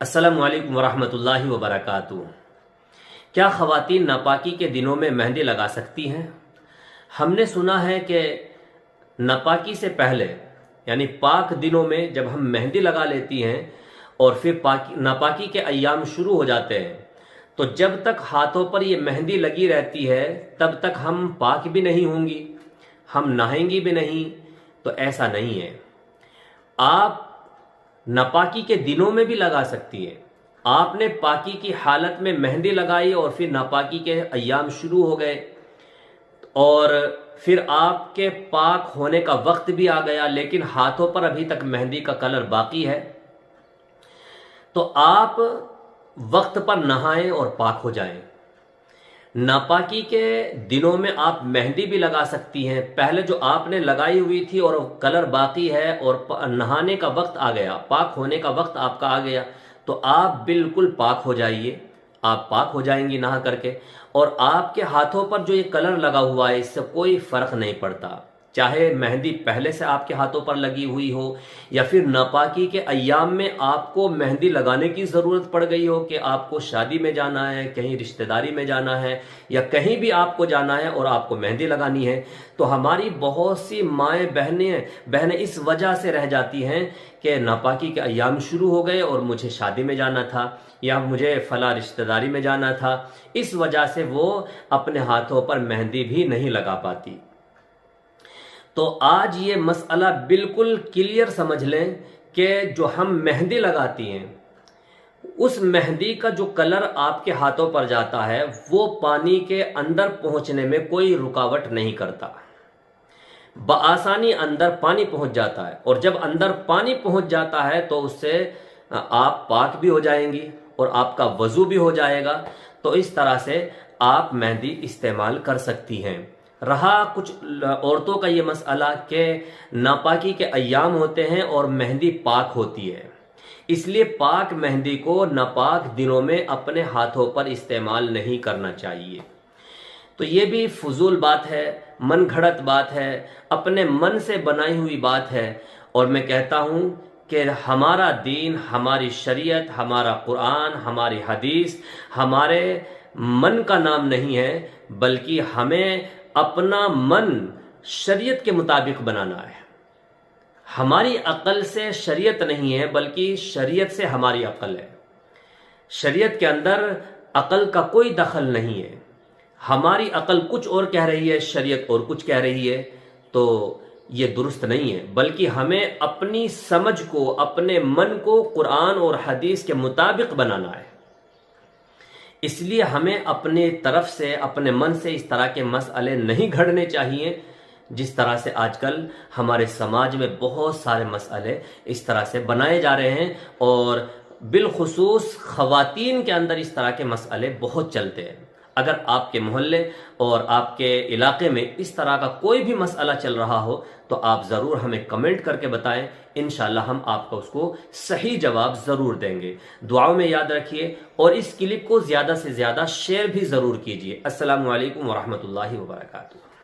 अस्सलामु अलैकुम वरहमतुल्लाहि वबरकातुहू। क्या ख़वातीन नापाकी के दिनों में मेहंदी लगा सकती हैं? हमने सुना है कि नापाकी से पहले यानी पाक दिनों में जब हम मेहंदी लगा लेती हैं और फिर नापाकी के अय्याम शुरू हो जाते हैं, तो जब तक हाथों पर ये मेहंदी लगी रहती है तब तक हम पाक भी नहीं होंगी, हम नहाएंगी भी नहीं। तो ऐसा नहीं है। आप नापाकी के दिनों में भी लगा सकती है। आपने पाकी की हालत में मेहंदी लगाई और फिर नापाकी के अय्याम शुरू हो गए और फिर आपके पाक होने का वक्त भी आ गया, लेकिन हाथों पर अभी तक मेहंदी का कलर बाकी है, तो आप वक्त पर नहाएं और पाक हो जाएं। नापाकी के दिनों में आप मेहंदी भी लगा सकती हैं। पहले जो आपने लगाई हुई थी और कलर बाकी है और नहाने का वक्त आ गया, पाक होने का वक्त आपका आ गया, तो आप बिल्कुल पाक हो जाइए। आप पाक हो जाएंगी नहा करके। और आपके हाथों पर जो ये कलर लगा हुआ है, इससे कोई फर्क नहीं पड़ता, चाहे मेहंदी पहले से आपके हाथों पर लगी हुई हो या फिर नापाकी के अय्याम में आपको मेहंदी लगाने की ज़रूरत पड़ गई हो कि आपको शादी में जाना है, कहीं रिश्तेदारी में जाना है या कहीं भी आपको जाना है और आपको मेहंदी लगानी है। तो हमारी बहुत सी माएँ बहनें इस वजह से रह जाती हैं कि नापाकी के अय्याम शुरू हो गए और मुझे शादी में जाना था या मुझे फला रिश्तेदारी में जाना था, इस वजह से वो अपने हाथों पर मेहंदी भी नहीं लगा पाती। तो आज ये मसला बिल्कुल क्लियर समझ लें कि जो हम मेहंदी लगाती हैं, उस मेहंदी का जो कलर आपके हाथों पर जाता है वो पानी के अंदर पहुंचने में कोई रुकावट नहीं करता। बआसानी अंदर पानी पहुंच जाता है और जब अंदर पानी पहुंच जाता है तो उससे आप पाक भी हो जाएंगी और आपका वज़ू भी हो जाएगा। तो इस तरह से आप मेहंदी इस्तेमाल कर सकती हैं। रहा कुछ औरतों का ये मसला कि नापाकी के अय्याम होते हैं और मेहंदी पाक होती है, इसलिए पाक मेहंदी को नापाक दिनों में अपने हाथों पर इस्तेमाल नहीं करना चाहिए। तो ये भी फजूल बात है, मन घड़त बात है, अपने मन से बनाई हुई बात है। और मैं कहता हूँ कि हमारा दीन, हमारी शरीयत, हमारा कुरान, हमारी हदीस हमारे मन का नाम नहीं है, बल्कि हमें अपना मन शरीयत के मुताबिक बनाना है। हमारी अक्ल से शरीयत नहीं है, बल्कि शरीयत से हमारी अक्ल है। शरीयत के अंदर अक्ल का कोई दखल नहीं है। हमारी अक्ल कुछ और कह रही है, शरीयत और कुछ कह रही है, तो ये दुरुस्त नहीं है। बल्कि हमें अपनी समझ को, अपने मन को कुरान और हदीस के मुताबिक बनाना है। इसलिए हमें अपने तरफ से, अपने मन से इस तरह के मसले नहीं घड़ने चाहिए जिस तरह से आजकल हमारे समाज में बहुत सारे मसले इस तरह से बनाए जा रहे हैं और बिलखुसूस ख़वातीन के अंदर इस तरह के मसले बहुत चलते हैं। अगर आपके मोहल्ले और आपके इलाके में इस तरह का कोई भी मसला चल रहा हो तो आप ज़रूर हमें कमेंट करके बताएं। इंशाल्लाह हम आपको उसको सही जवाब ज़रूर देंगे। दुआओं में याद रखिए और इस क्लिप को ज़्यादा से ज़्यादा शेयर भी ज़रूर कीजिए। अस्सलामु अलैकुम वरहमतुल्लाहि वबरकातुहू।